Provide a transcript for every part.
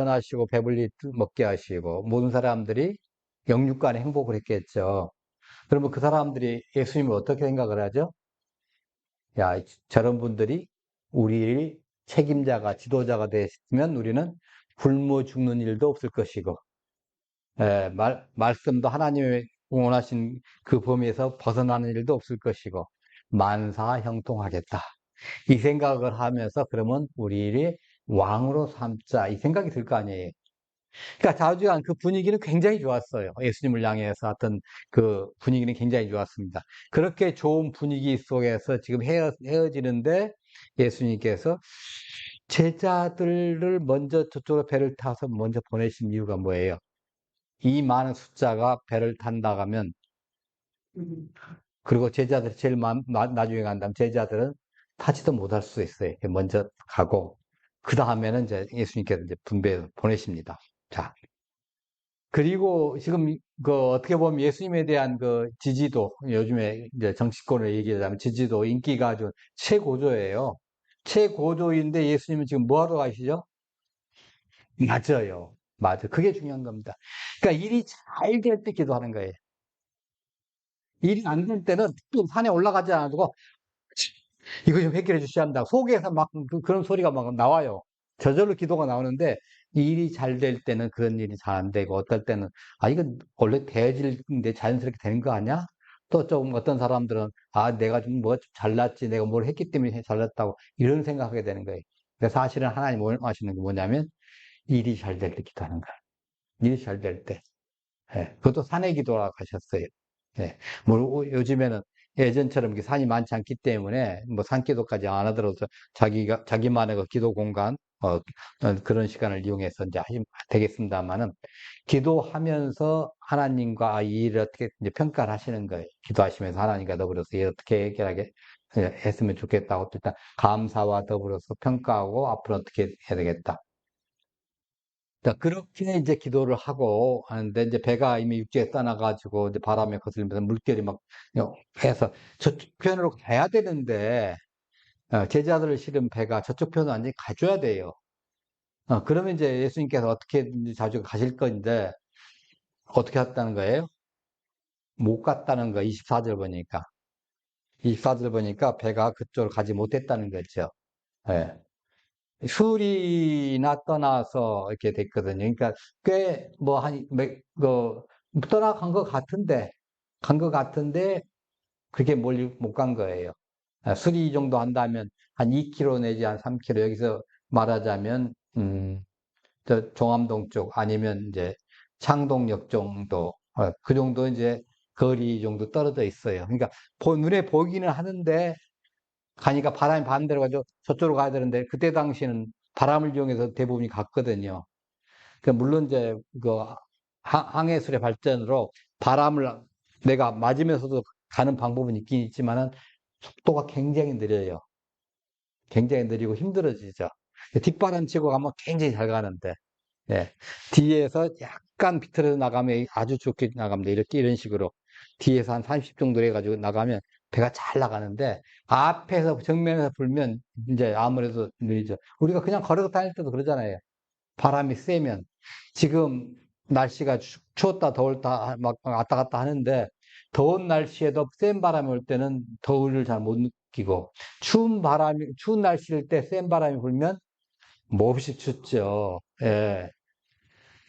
전하시고 배불리 먹게 하시고 모든 사람들이 영육간에 행복을 했겠죠. 그러면 그 사람들이 예수님을 어떻게 생각을 하죠? 야, 저런 분들이 우리 책임자가 지도자가 됐으면 우리는 굶어 죽는 일도 없을 것이고, 말씀도 하나님의 원하신 그 범위에서 벗어나는 일도 없을 것이고, 만사 형통하겠다. 이 생각을 하면서 그러면 우리를 왕으로 삼자 이 생각이 들 거 아니에요. 그러니까 좌우지간 그 분위기는 굉장히 좋았어요. 예수님을 향해서 어떤 그 분위기는 굉장히 좋았습니다. 그렇게 좋은 분위기 속에서 지금 헤어지는데 예수님께서 제자들을 먼저 저쪽으로 배를 타서 먼저 보내신 이유가 뭐예요? 이 많은 숫자가 배를 탄다 하면 그리고 제자들이 제일 나중에 간다면 제자들은 타지도 못할 수 있어요. 먼저 가고 그 다음에는 이제 예수님께서 이제 분배해서 보내십니다. 자, 그리고 지금 그 어떻게 보면 예수님에 대한 그 지지도 요즘에 이제 정치권을 얘기하자면 지지도 인기가 아주 최고조예요. 최고조인데 예수님은 지금 뭐 하러 가시죠? 맞아요. 맞아. 그게 중요한 겁니다. 그러니까 일이 잘 될 때 기도하는 거예요. 일이 안 될 때는 또 산에 올라가지 않아도 이거 좀 해결해 주셔야 한다. 속에서 막 그런 소리가 막 나와요. 저절로 기도가 나오는데 이 일이 잘 될 때는 그런 일이 잘 안 되고 어떨 때는 아 이건 원래 되어질인데 자연스럽게 되는 거 아니야? 또 좀 어떤 사람들은 아 내가 좀 뭐 잘났지 내가 뭘 했기 때문에 잘났다고 이런 생각하게 되는 거예요. 근데 사실은 하나님 원하시는 게 뭐냐면 일이 잘 될 때 기도하는 거예요. 일이 잘 될 때. 예, 그것도 산의 기도라고 하셨어요. 예, 뭐 요즘에는 예전처럼 이렇게 산이 많지 않기 때문에 뭐 산기도까지 안 하더라도 자기만의 그 기도 공간 그런 시간을 이용해서 이제 하시면 되겠습니다만은 기도하면서 하나님과 이 일을 어떻게 이제 평가를 하시는 거예요. 기도하시면서 하나님과 더불어서 이 어떻게 해결하게 했으면 좋겠다고 일단 감사와 더불어서 평가하고 앞으로 어떻게 해야 되겠다. 자, 그렇게 이제 기도를 하고 하는데, 이제 배가 이미 육지에 떠나가지고, 이제 바람에 거슬리면서 물결이 막, 해서 저쪽 편으로 가야 되는데, 제자들을 실은 배가 저쪽 편으로 완전히 가줘야 돼요. 그러면 이제 예수님께서 어떻게든지 자주 가실 건데, 어떻게 했다는 거예요? 못 갔다는 거, 24절 보니까. 24절 보니까 배가 그쪽으로 가지 못했다는 거죠. 예. 술이나 떠나서 이렇게 됐거든요. 그러니까 꽤 뭐 떠나간 것 같은데, 그렇게 멀리 못 간 거예요. 수리 정도 한다면 한 2km 내지 한 3km 여기서 말하자면, 저 종암동 쪽 아니면 이제 창동역 정도, 그 정도 이제 거리 정도 떨어져 있어요. 그러니까 눈에 보이기는 하는데 가니까 바람이 반대로 가지고 저쪽으로 가야 되는데 그때 당시에는 바람을 이용해서 대부분이 갔거든요. 물론 이제 그 항해술의 발전으로 바람을 내가 맞으면서도 가는 방법은 있긴 있지만은 속도가 굉장히 느려요. 굉장히 느리고 힘들어지죠. 뒷바람 치고 가면 굉장히 잘 가는데, 예. 뒤에서 약간 비틀어서 나가면 아주 좋게 나갑니다. 이런 식으로. 뒤에서 한 30 정도 해가지고 나가면 배가 잘 나가는데, 앞에서, 정면에서 불면 이제 아무래도 느리죠. 우리가 그냥 걸어서 다닐 때도 그러잖아요. 바람이 세면. 지금 날씨가 추웠다 더웠다 막 왔다 갔다 하는데, 더운 날씨에도 센 바람이 올 때는 더위를 잘 못 느끼고, 추운 날씨일 때 센 바람이 불면 몹시 춥죠. 예.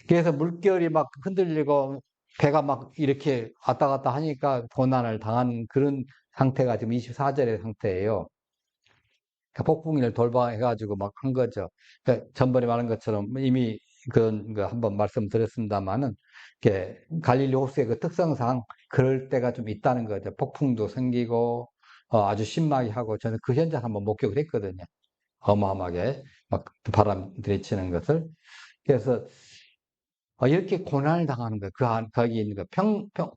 그래서 물결이 막 흔들리고 배가 막 이렇게 왔다 갔다 하니까 고난을 당한 그런 상태가 지금 24절의 상태예요. 그러니까 폭풍을 돌파해가지고 막 한 거죠. 그러니까 전번에 말한 것처럼 이미 그런 거 한번 말씀드렸습니다만은 갈릴리 호수의 그 특성상 그럴 때가 좀 있다는 거죠. 폭풍도 생기고 아주 심하게 하고 저는 그 현장 한번 목격을 했거든요. 어마어마하게 막 바람 들이치는 것을. 그래서 이렇게 고난을 당하는 거예요. 거기 있는 거.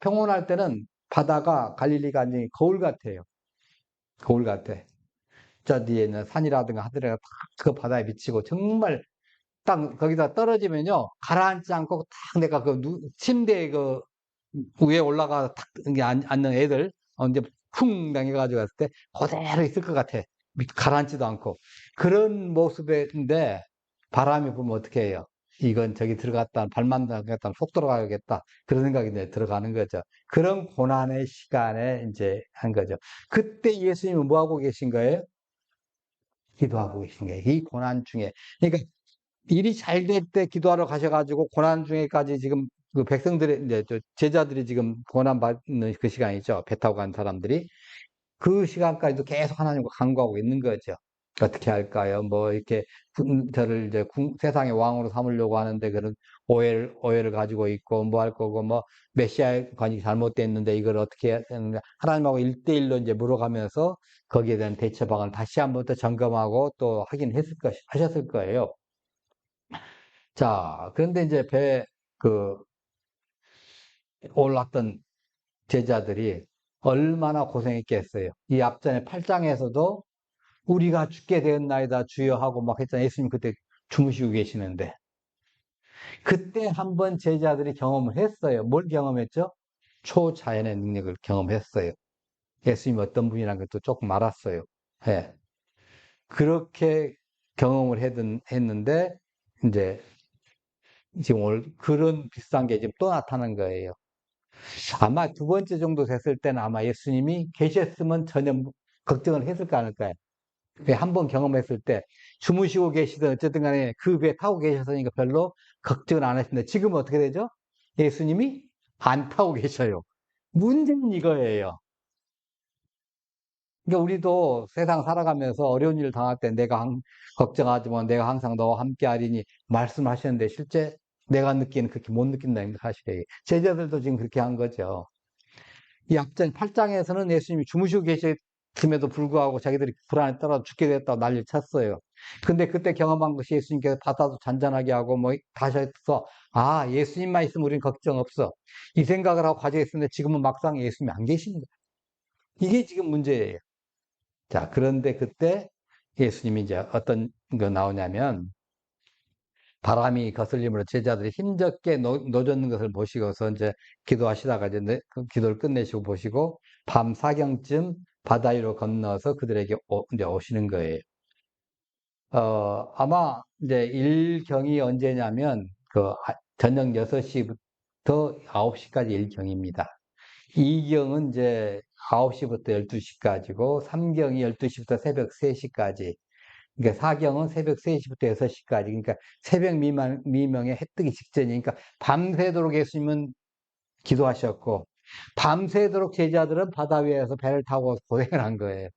평온할 때는 바다가 갈릴리가 아니 거울 같아요. 거울 같아. 저 뒤에 있는 산이라든가 하늘이가 딱 그 바다에 비치고 정말 딱 거기다 떨어지면요. 가라앉지 않고 딱 내가 침대에 그 위에 올라가 딱 앉는 애들 이제 쿵 당해가지고 갔을 때 그대로 있을 것 같아. 가라앉지도 않고. 그런 모습인데 바람이 불면 어떻게 해요? 이건 저기 들어갔다, 발만 들어갔다, 속 들어가야겠다. 그런 생각이 이제 들어가는 거죠. 그런 고난의 시간에 이제 한 거죠. 그때 예수님은 뭐 하고 계신 거예요? 기도하고 계신 거예요. 이 고난 중에. 그러니까 일이 잘 될 때 기도하러 가셔가지고 고난 중에까지 지금 그 백성들의 이제 저 제자들이 지금 고난 받는 그 시간이죠. 배 타고 간 사람들이. 그 시간까지도 계속 하나님과 간구하고 있는 거죠. 어떻게 할까요? 뭐, 이렇게, 저를 이제 세상의 왕으로 삼으려고 하는데 그런 오해를 가지고 있고, 뭐 할 거고, 뭐, 메시아 관이 잘못됐는데 이걸 어떻게 해야 되는가. 하나님하고 일대일로 이제 물어가면서 거기에 대한 대처 방안을 다시 한번 더 점검하고 또 하긴 하셨을 거예요. 자, 그런데 이제 그, 올랐던 제자들이 얼마나 고생했겠어요. 이 앞전에 8장에서도 우리가 죽게 되었나이다 주여 하고 막 했잖아요. 예수님 그때 주무시고 계시는데. 그때 한번 제자들이 경험을 했어요. 뭘 경험했죠? 초자연의 능력을 경험했어요. 예수님 어떤 분이라는 것도 조금 알았어요. 예. 그렇게 경험을 했는데, 이제 지금 오늘 그런 비슷한 게 지금 또 나타난 거예요. 아마 두 번째 정도 됐을 때는 아마 예수님이 계셨으면 전혀 걱정을 했을까 않을까요? 한 번 경험했을 때 주무시고 계시든 어쨌든 간에 그 배에 타고 계셨으니까 별로 걱정을 안 하시는데 지금은 어떻게 되죠? 예수님이 안 타고 계셔요. 문제는 이거예요. 그러니까 우리도 세상 살아가면서 어려운 일을 당할 때 걱정하지 마. 내가 항상 너와 함께 하리니 말씀하셨는데 실제 내가 느끼는 그렇게 못 느낀다는 게 사실이에요. 제자들도 지금 그렇게 한 거죠. 이 앞전 8장에서는 예수님이 주무시고 계셨음에도 불구하고 자기들이 불안에 떨어 죽게 됐다고 난리를 쳤어요. 근데 그때 경험한 것이 예수님께서 바다도 잔잔하게 하고 뭐 다시 해서 아, 예수님만 있으면 우리는 걱정 없어. 이 생각을 하고 가지고 있었는데 지금은 막상 예수님이 안 계시는 거예요. 이게 지금 문제예요. 자, 그런데 그때 예수님이 이제 어떤 거 나오냐면 바람이 거슬림으로 제자들이 힘겹게 노젓는 것을 보시고서 이제 기도하시다가 이제 그 기도를 끝내시고 보시고 밤 사경쯤 바다 위로 건너서 그들에게 이제 오시는 거예요. 아마 이제 일경이 언제냐면 저녁 6시부터 9시까지 일경입니다. 이경은 이제 9시부터 12시까지고 3경이 12시부터 새벽 3시까지. 그러니까 사경은 새벽 3시부터 6시까지. 그러니까 새벽 미명의 해 뜨기 직전이니까 밤새도록 예수님은 기도하셨고, 밤새도록 제자들은 바다 위에서 배를 타고 고생을 한 거예요.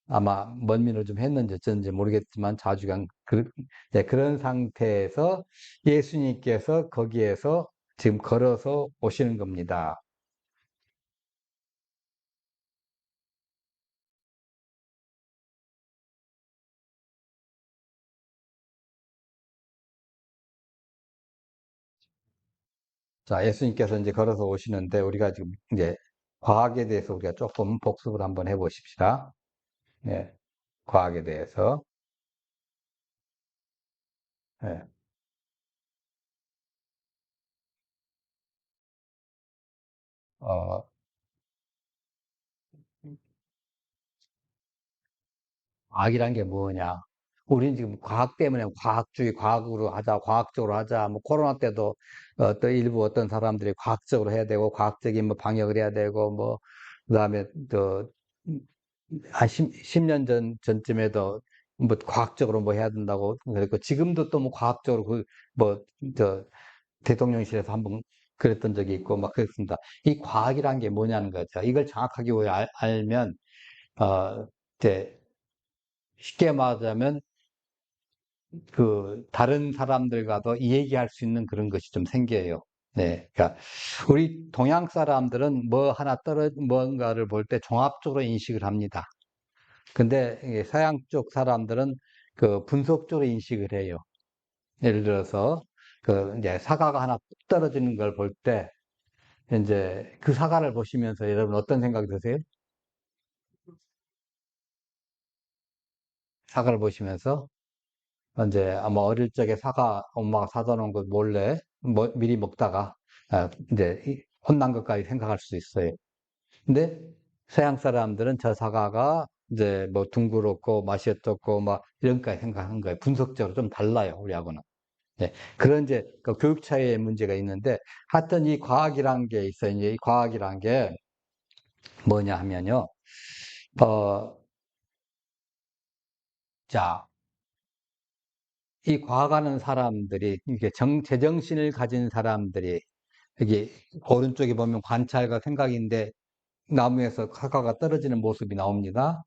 아마 먼민을 좀 했는지 어쩐지 모르겠지만 자주간 네, 그런 상태에서 예수님께서 거기에서 지금 걸어서 오시는 겁니다. 자, 예수님께서 이제 걸어서 오시는데 우리가 지금 이제 과학에 대해서 우리가 조금 복습을 한번 해보십시다. 네, 과학에 대해서. 네, 어, 과학이란 게 뭐냐? 우리는 지금 과학 때문에 과학주의, 과학으로 하자, 과학적으로 하자. 뭐 코로나 때도 또 일부 어떤 사람들이 과학적으로 해야 되고, 과학적인 뭐 방역을 해야 되고, 뭐 그다음에 또 한 10년 전쯤에도 뭐 과학적으로 뭐 해야 된다고 그랬고, 지금도 또 뭐 과학적으로 뭐, 저, 대통령실에서 한번 그랬던 적이 있고, 막 그랬습니다. 이 과학이란 게 뭐냐는 거죠. 이걸 정확하게 알면, 이제 쉽게 말하자면, 다른 사람들과도 이 얘기할 수 있는 그런 것이 좀 생겨요. 네. 그러니까, 우리 동양 사람들은 뭐 하나 뭔가를 볼 때 종합적으로 인식을 합니다. 근데 서양 쪽 사람들은 그 분석적으로 인식을 해요. 예를 들어서 이제 사과가 하나 뚝 떨어지는 걸 볼 때 이제 그 사과를 보시면서 여러분 어떤 생각이 드세요? 사과를 보시면서 이제 아마 어릴 적에 사과 엄마가 사다 놓은 거 몰래 미리 먹다가 이제 혼난 것까지 생각할 수 있어요. 근데 서양 사람들은 저 사과가 이제 뭐 둥그렇고 맛이 어떻고 막 이런 것까지 생각한 거예요. 분석적으로 좀 달라요, 우리하고는. 예, 그런 이제 그 교육 차이의 문제가 있는데, 하여튼 이 과학이란 게 있어요. 이제 이 과학이란 게 뭐냐 하면요. 어, 자, 이 과학하는 사람들이, 이게 제정신을 가진 사람들이, 여기 오른쪽에 보면 관찰과 생각인데, 나무에서 사과가 떨어지는 모습이 나옵니다.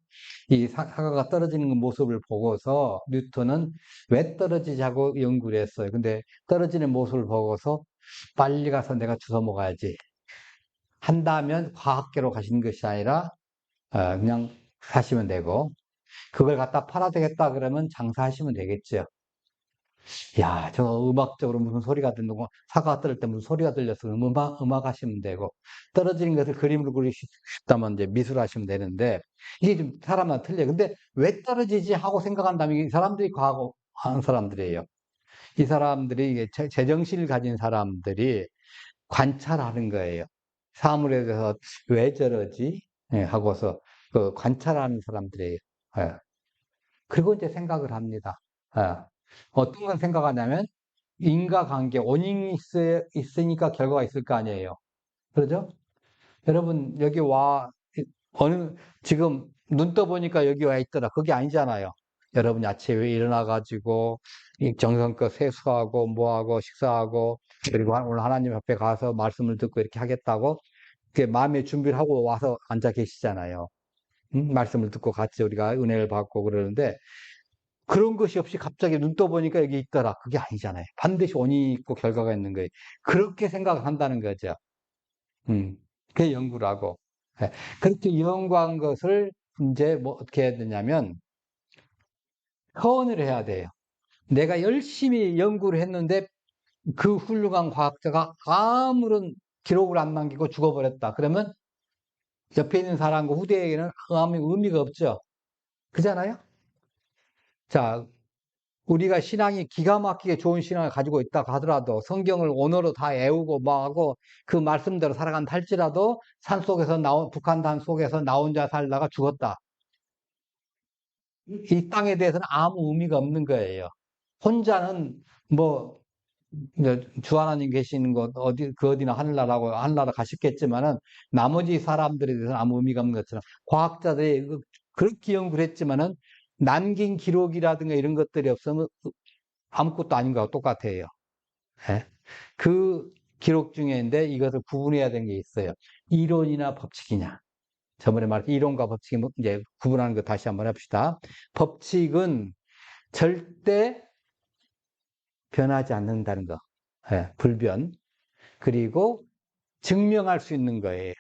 이 사과가 떨어지는 모습을 보고서 뉴턴은 왜 떨어지자고 연구를 했어요. 근데 떨어지는 모습을 보고서 빨리 가서 내가 주워 먹어야지 한다면 과학계로 가시는 것이 아니라 그냥 사시면 되고, 그걸 갖다 팔아야 되겠다 그러면 장사하시면 되겠죠. 야, 저 음악적으로 무슨 소리가 듣는 거, 사과가 떨어질 때 무슨 소리가 들려서 음악 하시면 되고, 떨어지는 것을 그림으로 그리고 싶다면 이제 미술 하시면 되는데, 이게 좀 사람마다 틀려요. 근데 왜 떨어지지 하고 생각한다면 이 사람들이 과거하는 사람들이에요. 이 사람들이 이게 제정신을 가진 사람들이 관찰하는 거예요. 사물에 대해서 왜 저러지? 예, 하고서 그 관찰하는 사람들이에요. 예. 그리고 이제 생각을 합니다. 예. 어떤 건 생각하냐면 인과관계, 원인이 있으니까 결과가 있을 거 아니에요. 그러죠? 여러분, 여기 어느, 지금 눈 떠보니까 여기 와 있더라. 그게 아니잖아요. 여러분이 아침에 일어나가지고, 정성껏 세수하고, 뭐하고, 식사하고, 그리고 오늘 하나님 앞에 가서 말씀을 듣고 이렇게 하겠다고, 마음의 준비를 하고 와서 앉아 계시잖아요. 말씀을 듣고 같이 우리가 은혜를 받고 그러는데, 그런 것이 없이 갑자기 눈 떠보니까 여기 있더라. 그게 아니잖아요. 반드시 원인이 있고 결과가 있는 거예요. 그렇게 생각을 한다는 거죠. 음, 그게 연구라고. 예, 그렇게 연구한 것을 이제 뭐 어떻게 해야 되냐면, 서원을 해야 돼요. 내가 열심히 연구를 했는데 그 훌륭한 과학자가 아무런 기록을 안 남기고 죽어버렸다. 그러면 옆에 있는 사람과 후대에게는 아무 의미가 없죠. 그잖아요? 자, 우리가 신앙이 기가 막히게 좋은 신앙을 가지고 있다 하더라도 성경을 언어로 다 외우고 뭐 하고 그 말씀대로 살아간다 할지라도 북한산 속에서 나 혼자 살다가 죽었다. 이 땅에 대해서는 아무 의미가 없는 거예요. 혼자는 뭐 이제 주 하나님 계시는 곳 어디나 하늘나라 가셨겠지만은 나머지 사람들에 대해서는 아무 의미가 없는 것처럼 과학자들이 그렇게 연구를 했지만은 남긴 기록이라든가 이런 것들이 없으면 아무것도 아닌 거하고 똑같아요. 예? 그 기록 중에인데 이것을 구분해야 되는 게 있어요. 이론이나 법칙이냐. 저번에 말했던 이론과 법칙이 이제 구분하는 거 다시 한번 해봅시다. 법칙은 절대 변하지 않는다는 거. 예, 불변. 그리고 증명할 수 있는 거예요.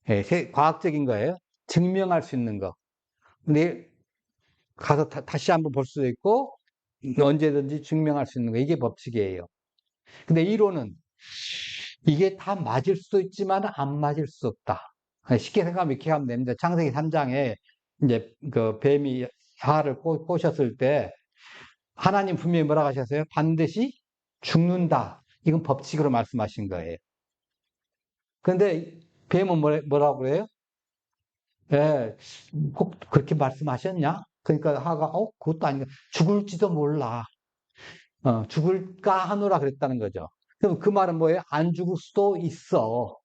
예, 과학적인 거예요. 증명할 수 있는 거. 근데 가서 다시 한번 볼 수도 있고 언제든지 증명할 수 있는 거. 이게 법칙이에요. 근데 이론은 이게 다 맞을 수도 있지만 안 맞을 수 없다. 쉽게 생각하면 이렇게 하면 됩니다. 창세기 3장에 이제 그 뱀이 하를 꼬셨을 때 하나님 분명히 뭐라고 하셨어요? 반드시 죽는다. 이건 법칙으로 말씀하신 거예요. 그런데 뱀은 뭐라고 그래요? 예, 꼭 그렇게 말씀하셨냐? 그러니까 하가, 그것도 아닌가. 죽을지도 몰라. 죽을까 하노라 그랬다는 거죠. 그럼 그 말은 뭐예요? 안 죽을 수도 있어.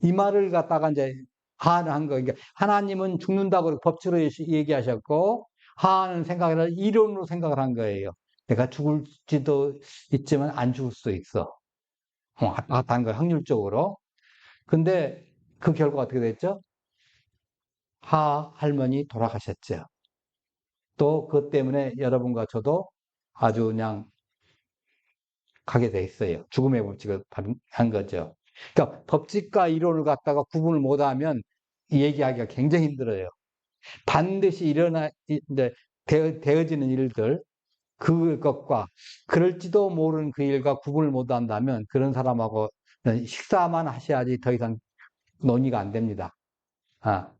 이 말을 갖다가 이제 하한 거. 그러니까 하나님은 죽는다고 법칙으로 얘기하셨고, 하는 생각을 이론으로 생각을 한 거예요. 내가 죽을지도 있지만 안 죽을 수도 있어. 한 거, 확률적으로. 근데 그 결과가 어떻게 됐죠? 할머니 돌아가셨죠. 또 그것 때문에 여러분과 저도 아주 그냥 가게 돼 있어요. 죽음의 법칙을 한 거죠. 그러니까 법칙과 이론을 갖다가 구분을 못하면 얘기하기가 굉장히 힘들어요. 반드시 이제 되어지는 일들, 그것과 그럴지도 모르는 그 일과 구분을 못한다면 그런 사람하고 식사만 하셔야지 더 이상 논의가 안 됩니다. 아,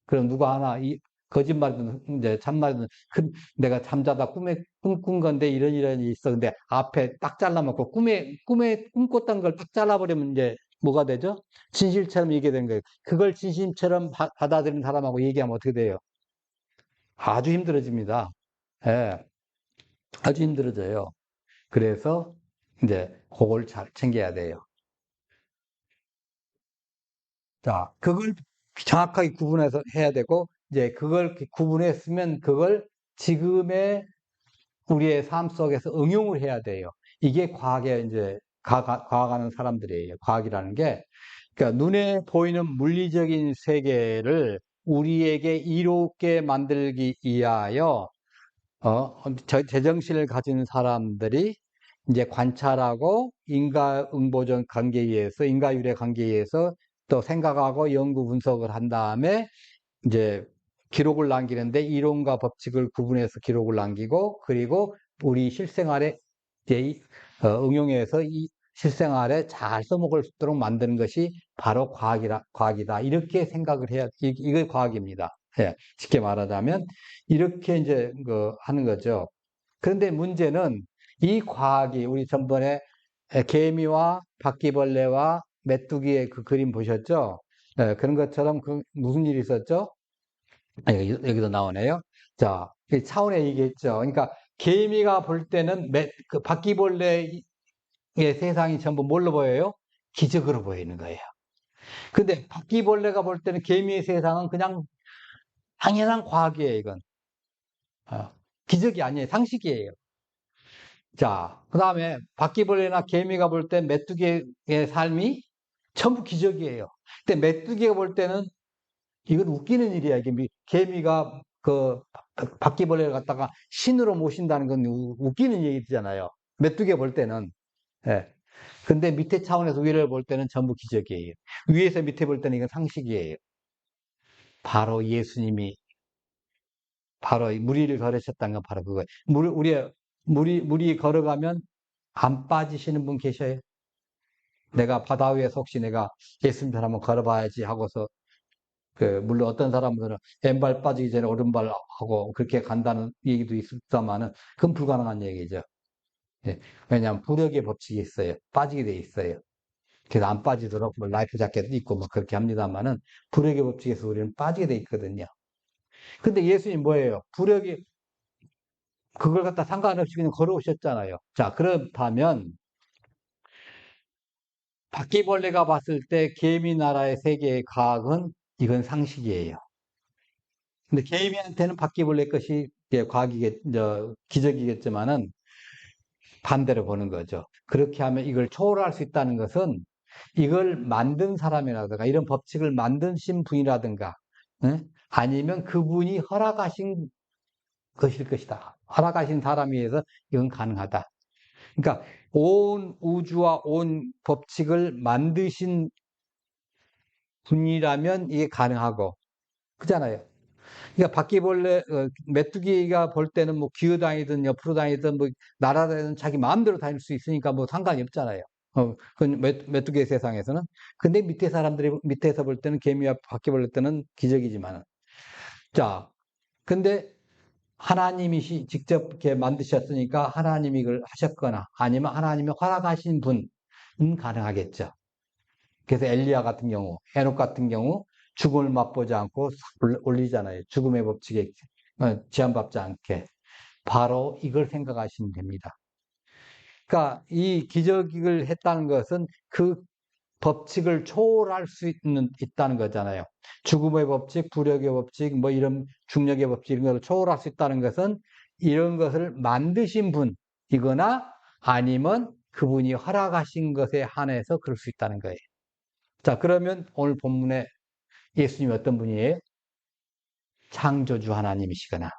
그럼 누가 하나 거짓말이든 이제 참말이든 내가 잠자다 꿈꾼 건데 이런 일이 있어. 근데 앞에 딱 잘라먹고 꿈에 꿈꿨던 걸 딱 잘라버리면 이제 뭐가 되죠? 진실처럼 얘기되는 거예요. 그걸 진심처럼 받아들이는 사람하고 얘기하면 어떻게 돼요? 아주 힘들어집니다. 예, 아주 힘들어져요. 그래서 이제 그걸 잘 챙겨야 돼요. 자, 그걸 정확하게 구분해서 해야 되고, 이제 그걸 구분했으면 그걸 지금의 우리의 삶 속에서 응용을 해야 돼요. 이게 과학에 이제 과학하는 사람들이에요. 과학이라는 게. 그러니까 눈에 보이는 물리적인 세계를 우리에게 이롭게 만들기 위하여 제정신을 가진 사람들이 이제 관찰하고 인과응보적 관계에 의해서, 인과율의 관계에 의해서 또 생각하고 연구 분석을 한 다음에 이제 기록을 남기는데 이론과 법칙을 구분해서 기록을 남기고, 그리고 우리 실생활에 이제 응용해서 이 실생활에 잘 써먹을 수 있도록 만드는 것이 바로 과학이다. 이렇게 생각을 해야, 이게 과학입니다. 예, 쉽게 말하자면, 이렇게 이제 하는 거죠. 그런데 문제는 이 과학이 우리 전번에 개미와 바퀴벌레와 메뚜기의 그 그림 보셨죠? 예, 그런 것처럼 무슨 일이 있었죠? 여기도 나오네요. 자, 차원에 얘기했죠. 그러니까 개미가 볼 때는 그 바퀴벌레의 세상이 전부 뭘로 보여요? 기적으로 보이는 거예요. 근데 바퀴벌레가 볼 때는 개미의 세상은 그냥 당연한 과학이에요, 이건. 어, 기적이 아니에요. 상식이에요. 자, 그 다음에 바퀴벌레나 개미가 볼 때 메뚜기의 삶이 전부 기적이에요. 근데 메뚜기가 볼 때는 이건 웃기는 일이야. 이게 개미가 그 바퀴벌레를 갖다가 신으로 모신다는 건 웃기는 얘기잖아요. 메뚜기가 볼 때는. 예. 근데 밑에 차원에서 위를 볼 때는 전부 기적이에요. 위에서 밑에 볼 때는 이건 상식이에요. 바로 예수님이 바로 이 무리를 걸으셨다는 건 바로 그거예요. 물이 걸어가면 안 빠지시는 분 계셔요. 내가 바다 위에서 혹시 내가 예수님처럼 한번 걸어봐야지 하고서 물론 어떤 사람들은 왼발 빠지기 전에 오른발 하고 그렇게 간다는 얘기도 있었다마는 그건 불가능한 얘기죠. 예. 왜냐하면 부력의 법칙이 있어요. 빠지게 돼 있어요. 그래서 안 빠지도록 뭐 라이프 자켓도 있고 뭐 그렇게 합니다마는 부력의 법칙에서 우리는 빠지게 돼 있거든요. 근데 예수님 뭐예요? 부력이 그걸 갖다 상관없이 그냥 걸어오셨잖아요. 자, 그렇다면 바퀴벌레가 봤을 때 개미 나라의 세계의 과학은 이건 상식이에요. 근데 개미한테는 바퀴벌레 것이 과학이겠, 기적이겠지만은 반대로 보는 거죠. 그렇게 하면 이걸 초월할 수 있다는 것은 이걸 만든 사람이라든가 이런 법칙을 만드신 분이라든가 아니면 그분이 허락하신 것일 것이다. 허락하신 사람에 의해서 이건 가능하다. 그러니까 온 우주와 온 법칙을 만드신 분이라면 이게 가능하고 그잖아요. 그러니까 바퀴벌레, 메뚜기가 볼 때는 뭐 기어다니든 옆으로 다니든 뭐 날아다니든 자기 마음대로 다닐 수 있으니까 뭐 상관이 없잖아요. 그건 메뚜기의 세상에서는. 근데 밑에 사람들이 밑에서 볼 때는 개미와 바퀴벌레 때는 기적이지만. 자, 근데 하나님이 직접 이렇게 만드셨으니까 하나님이 이걸 하셨거나 아니면 하나님이 허락하신 분은 가능하겠죠. 그래서 엘리야 같은 경우, 해녹 같은 경우 죽음을 맛보지 않고 올리잖아요. 죽음의 법칙에 제한받지 않게. 바로 이걸 생각하시면 됩니다. 그러니까 이 기적을 했다는 것은 그 법칙을 초월할 수 있다는 거잖아요. 죽음의 법칙, 부력의 법칙, 뭐 이런 중력의 법칙 이런 걸 초월할 수 있다는 것은 이런 것을 만드신 분이거나 아니면 그분이 허락하신 것에 한해서 그럴 수 있다는 거예요. 자, 그러면 오늘 본문에 예수님이 어떤 분이에요? 창조주 하나님이시거나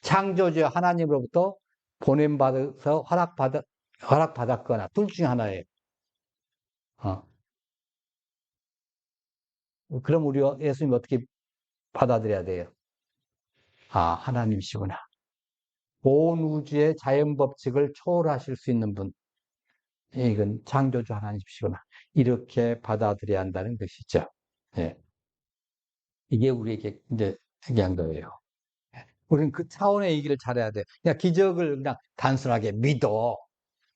창조주 하나님으로부터 보냄받아서 허락받았거나 둘 중에 하나예요. 어. 그럼 우리 예수님 어떻게 받아들여야 돼요? 아, 하나님이시구나. 온 우주의 자연 법칙을 초월하실 수 있는 분. 이건 창조주 하나님이시구나. 이렇게 받아들여야 한다는 것이죠. 예. 이게 우리에게 이제 얘기한 거예요. 우리는 그 차원의 얘기를 잘해야 돼요. 그냥 기적을 그냥 단순하게 믿어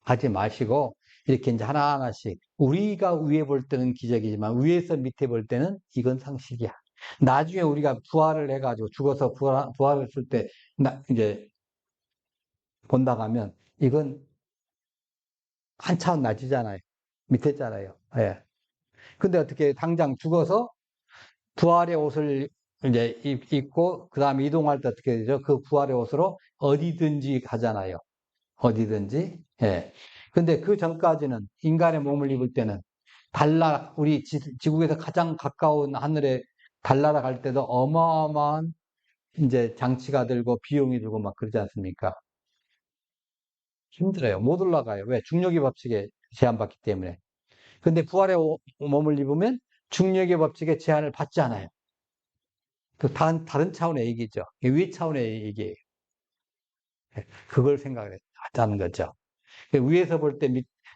하지 마시고 이렇게 이제 하나하나씩 우리가 위에 볼 때는 기적이지만 위에서 밑에 볼 때는 이건 상식이야. 나중에 우리가 부활을 해가지고 죽어서 부활했을 때 이제 본다고 하면 이건 한 차원 낮이잖아요. 밑에 있잖아요. 예. 근데 어떻게 당장 죽어서 부활의 옷을 이제 입고, 그 다음에 이동할 때 어떻게 되죠? 그 부활의 옷으로 어디든지 가잖아요. 어디든지. 예. 근데 그 전까지는 인간의 몸을 입을 때는 우리 지구에서 가장 가까운 하늘에 달나라 갈 때도 어마어마한 이제 장치가 들고 비용이 들고 막 그러지 않습니까? 힘들어요. 못 올라가요. 왜? 중력의 법칙에 제한받기 때문에. 근데 부활의 몸을 입으면 중력의 법칙에 제한을 받지 않아요. 그 다른 차원의 얘기죠. 위 차원의 얘기예요. 그걸 생각을 하자는 거죠. 위에서 볼 때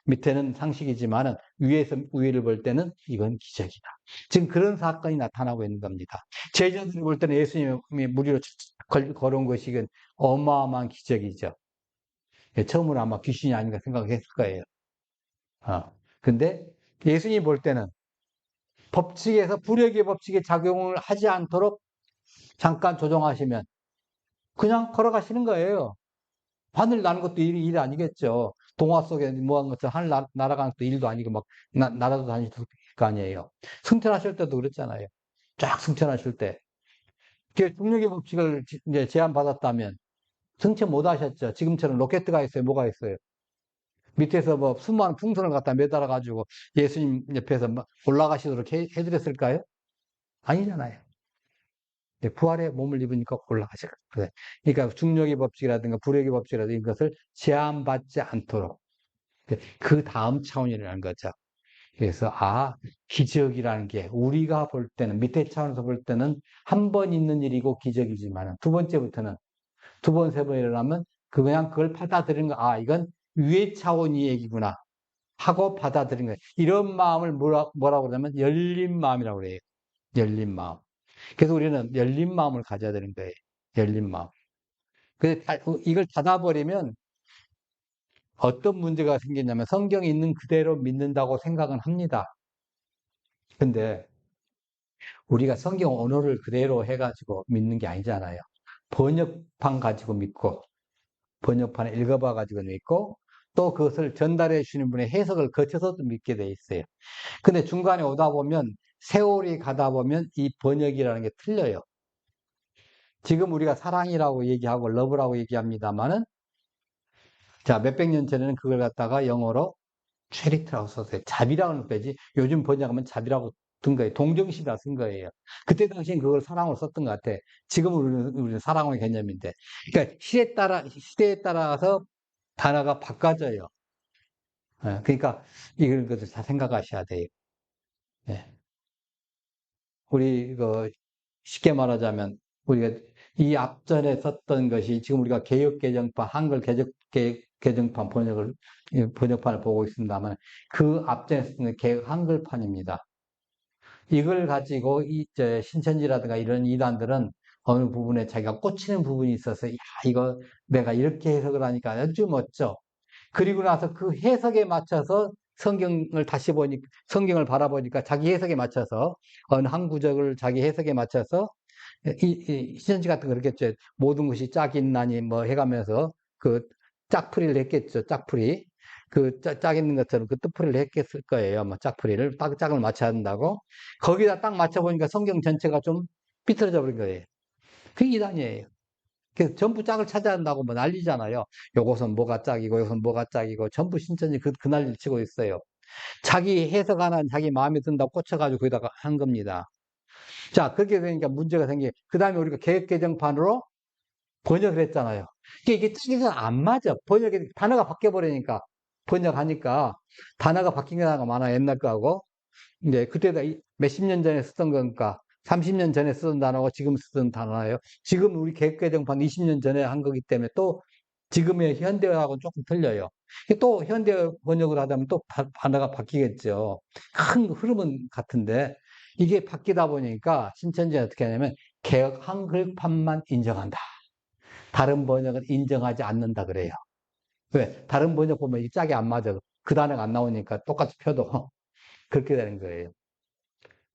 밑에는 상식이지만은 위에서 위를 볼 때는 이건 기적이다. 지금 그런 사건이 나타나고 있는 겁니다. 제자들이 볼 때는 예수님이 무리로 걸어온 것이 이건 어마어마한 기적이죠. 처음으로 아마 귀신이 아닌가 생각했을 거예요. 근데 예수님이 볼 때는 법칙에서 불역의 법칙에 작용을 하지 않도록 잠깐 조정하시면 그냥 걸어가시는 거예요. 하늘 나는 것도 일이 아니겠죠. 동화 속에 뭐한 것처럼 하늘 날아가는 것도 일도 아니고 막 날아도 다닐 거 아니에요. 승천하실 때도 그랬잖아요. 쫙 승천하실 때. 중력의 법칙을 이제 제한받았다면 승천 못 하셨죠. 지금처럼 로켓가 있어요. 뭐가 있어요. 밑에서 뭐 수많은 풍선을 갖다 매달아가지고 예수님 옆에서 막 올라가시도록 해드렸을까요? 아니잖아요. 부활의 몸을 입으니까 올라가시거든요. 그러니까 중력의 법칙이라든가 불력의 법칙이라든가 이것을 제한받지 않도록 그 다음 차원이라는 거죠. 그래서 기적이라는 게 우리가 볼 때는 밑에 차원에서 볼 때는 한 번 있는 일이고 기적이지만 두 번째부터는 두 번, 세 번 일어나면 그냥 그걸 받아들이는 거. 이건 위의 차원의 얘기구나 하고 받아들이는 거예요. 이런 마음을 뭐라고 그러냐면 열린 마음이라고 그래요. 열린 마음. 그래서 우리는 열린 마음을 가져야 되는 거예요. 열린 마음. 이걸 닫아버리면 어떤 문제가 생기냐면 성경에 있는 그대로 믿는다고 생각은 합니다. 근데 우리가 성경 언어를 그대로 해가지고 믿는 게 아니잖아요. 번역판 가지고 믿고, 번역판을 읽어봐 가지고 믿고, 또 그것을 전달해 주시는 분의 해석을 거쳐서도 믿게 돼 있어요. 근데 중간에 오다 보면, 세월이 가다 보면 이 번역이라는 게 틀려요. 지금 우리가 사랑이라고 얘기하고 러브라고 얘기합니다만은, 자, 몇백 년 전에는 그걸 갖다가 영어로 체리트라고 썼어요. 자비라고 빼지. 요즘 번역하면 자비라고 든 거예요. 동정심이라 쓴 거예요. 그때 당시엔 그걸 사랑으로 썼던 것 같아. 지금은 우리는 사랑의 개념인데. 그러니까 시대에 따라서 단어가 바꿔져요. 그러니까 이런 것을 다 생각하셔야 돼요. 예. 우리, 쉽게 말하자면, 우리가 이 앞전에 썼던 것이 지금 우리가 개혁개정판, 한글 개정판 번역판을 보고 있습니다만 그 앞전에 쓰는 한글판입니다. 이걸 가지고 이제 신천지라든가 이런 이단들은 어느 부분에 자기가 꽂히는 부분이 있어서 이거 내가 이렇게 해석을 하니까 아주 멋져. 그리고 나서 그 해석에 맞춰서 성경을 바라보니까 자기 해석에 맞춰서 어느 한 구절을 자기 해석에 맞춰서 신천지 같은 거 그렇겠죠. 모든 것이 짝이 있나니 뭐 해가면서 그 짝풀이를 했겠죠. 짝풀이. 짝 있는 것처럼 그 뜻풀이를 했겠을 거예요. 뭐 짝풀이를 짝을 맞춰야 한다고. 거기다 딱 맞춰보니까 성경 전체가 좀 삐뚤어져 버린 거예요. 그게 이단이에요. 그래서 전부 짝을 찾아야 한다고 뭐 난리잖아요. 요것은 뭐가 짝이고, 요것은 뭐가 짝이고, 전부 신천지 그 난리를 치고 있어요. 자기 해석 하나 자기 마음에 든다고 꽂혀가지고 거기다가 한 겁니다. 자, 그렇게 되니까 문제가 그 다음에 우리가 개혁 개정판으로 번역을 했잖아요. 이게 짝이서 안 맞아. 단어가 바뀌어버리니까. 번역하니까 단어가 바뀐 게 많아, 옛날 거하고. 이제 그때다 몇십 년 전에 쓰던 거니까 30년 전에 쓰던 단어고 지금 쓰던 단어예요. 지금 우리 개혁 개정판 20년 전에 한 거기 때문에 또 지금의 현대하고는 조금 틀려요. 또 현대 번역을 하다면 또 단어가 바뀌겠죠. 큰 흐름은 같은데 이게 바뀌다 보니까 신천지는 어떻게 하냐면 개혁 한글판만 인정한다. 다른 번역은 인정하지 않는다 그래요. 왜? 다른 번역 보면 이 짝이 안 맞아. 그 단어가 안 나오니까 똑같이 펴도 그렇게 되는 거예요.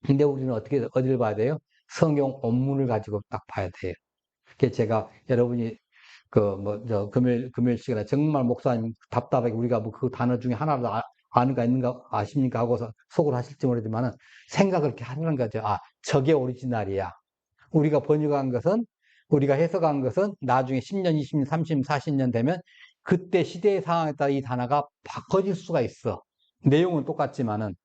근데 우리는 어디를 봐야 돼요? 성경 원문을 가지고 딱 봐야 돼요. 그게 제가 여러분이 금요일 시간에 정말 목사님 답답하게 우리가 뭐 그 단어 중에 하나라도 아는가 있는가 아십니까 하고서 속으로 하실지 모르지만은 생각을 이렇게 하는 거죠. 아, 저게 오리지널이야. 우리가 번역한 것은, 우리가 해석한 것은 나중에 10년, 20년, 30년, 40년 되면 그때 시대의 상황에 따라 이 단어가 바꿔질 수가 있어. 내용은 똑같지만은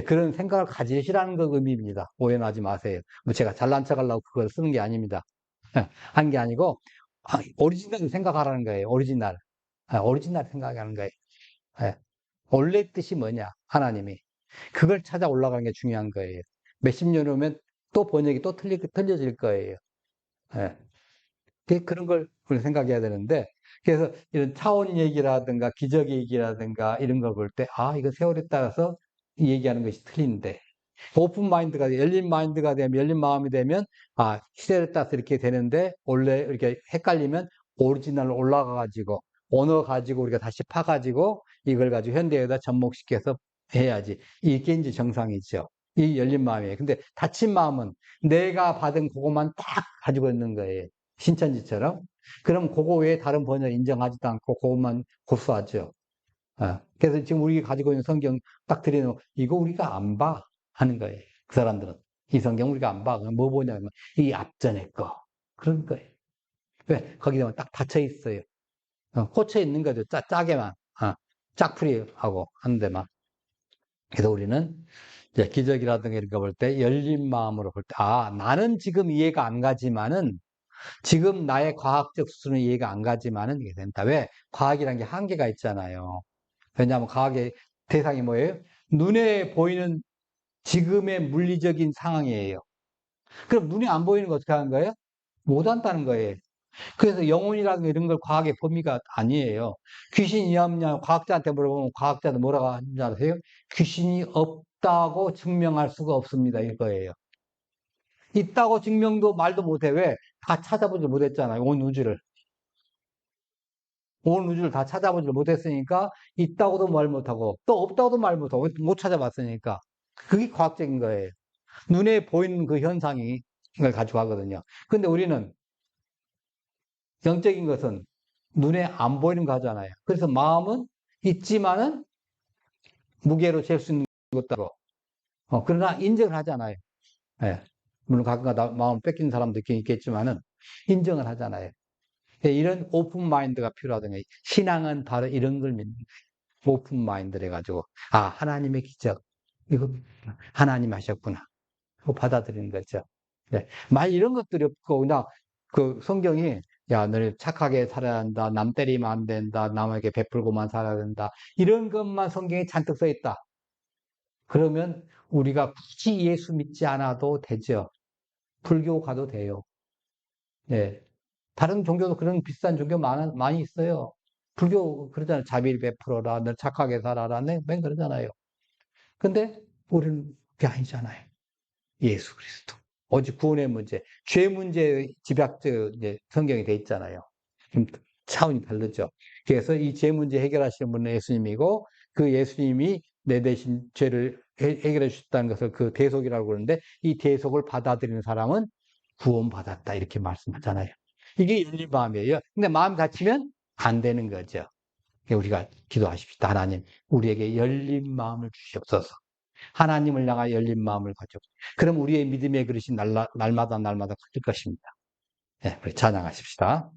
그런 생각을 가지시라는 그 의미입니다. 오해하지 마세요. 뭐 제가 잘난 척 하려고 그걸 쓰는 게 아닙니다. 한 게 아니고 오리지널 생각하라는 거예요. 오리지널. 오리지널 생각하는 거예요. 예. 원래 뜻이 뭐냐? 하나님이. 그걸 찾아 올라가는 게 중요한 거예요. 몇십 년 후면 또 번역이 또 틀려질 거예요. 예. 그런 걸 우리 생각해야 되는데, 그래서 이런 차원 얘기라든가 기적 얘기라든가 이런 걸 볼 때, 아, 이거 세월에 따라서 얘기하는 것이 틀린데, 오픈 마인드가, 열린 마인드가 되면, 열린 마음이 되면, 아, 시대에 따라서 이렇게 되는데, 원래 이렇게 헷갈리면 오리지널로 올라가가지고, 언어 가지고 우리가 다시 파가지고, 이걸 가지고 현대에다 접목시켜서 해야지. 이게 이제 정상이죠. 이 열린 마음이에요. 근데 닫힌 마음은 내가 받은 그것만 딱 가지고 있는 거예요. 신천지처럼. 그럼 그거 외에 다른 번역 인정하지도 않고 그것만 고수하죠. 그래서 지금 우리가 가지고 있는 성경 딱 드리는 이거 우리가 안 봐. 하는 거예요. 그 사람들은. 이 성경 우리가 안 봐. 그럼 뭐 보냐면 이 앞전에 거. 그런 거예요. 왜? 거기다 딱 닫혀 있어요. 꽂혀 있는 거죠. 짜게만. 짝풀이하고 하는 데만. 그래서 우리는 이제 기적이라든가 이런 거 볼 때 열린 마음으로 볼 때, 아, 나는 지금 이해가 안 가지만은 지금 나의 과학적 수준은 이해가 안 가지만은 이게 된다. 왜? 과학이라는 게 한계가 있잖아요. 왜냐하면 과학의 대상이 뭐예요? 눈에 보이는 지금의 물리적인 상황이에요. 그럼 눈에 안 보이는 거 어떻게 하는 거예요? 못 한다는 거예요. 그래서 영혼이라는 이런 걸 과학의 범위가 아니에요. 귀신이 없냐? 과학자한테 물어보면 과학자도 뭐라고 하는지 아세요? 귀신이 없다고 증명할 수가 없습니다. 이거예요. 있다고 증명도 말도 못해. 왜? 다 찾아보지 못했잖아요. 온 우주를. 온 우주를 다 찾아보지 못했으니까 있다고도 말 못하고 또 없다고도 말 못하고 못 찾아봤으니까 그게 과학적인 거예요. 눈에 보이는 그 현상이 걸 가지고 하거든요. 근데 우리는 영적인 것은 눈에 안 보이는 거 하잖아요. 그래서 마음은 있지만은 무게로 잴 수 있는 것도 하고 그러나 인정을 하잖아요. 예. 물론 가끔가다 마음 뺏긴 사람도 있긴 있겠지만은 인정을 하잖아요. 예, 이런 오픈 마인드가 필요하다는 거예요. 신앙은 바로 이런 걸 믿는 거예요. 오픈 마인드를 해가지고 아, 하나님의 기적 이거 하나님 하셨구나. 그거 받아들이는 거죠. 네. 말 이런 것들이 없고 그냥 그 성경이 야, 너를 착하게 살아야 한다. 남 때리면 안 된다. 남에게 베풀고만 살아야 된다. 이런 것만 성경에 잔뜩 써 있다. 그러면 우리가 굳이 예수 믿지 않아도 되죠. 불교 가도 돼요. 예. 다른 종교도 그런 비슷한 종교 많이 있어요. 불교 그러잖아요. 자비를 베풀어라. 너 착하게 살아라. 맨 그러잖아요. 근데 우리는 그게 아니잖아요. 예수 그리스도. 오직 구원의 문제, 죄 문제 집약적 이제 성경이 돼 있잖아요. 좀 차원이 다르죠. 그래서 이 죄 문제 해결하시는 분은 예수님이고 그 예수님이 내 대신 죄를 해결해 주셨다는 것을 그 대속이라고 그러는데 이 대속을 받아들이는 사람은 구원받았다 이렇게 말씀하잖아요. 이게 열린 마음이에요. 근데 마음 닫히면 안 되는 거죠. 우리가 기도하십시다. 하나님, 우리에게 열린 마음을 주시옵소서. 하나님을 향하여 열린 마음을 가져. 그럼 우리의 믿음의 그릇이 날마다 커질 것입니다. 네, 우리 찬양하십시다.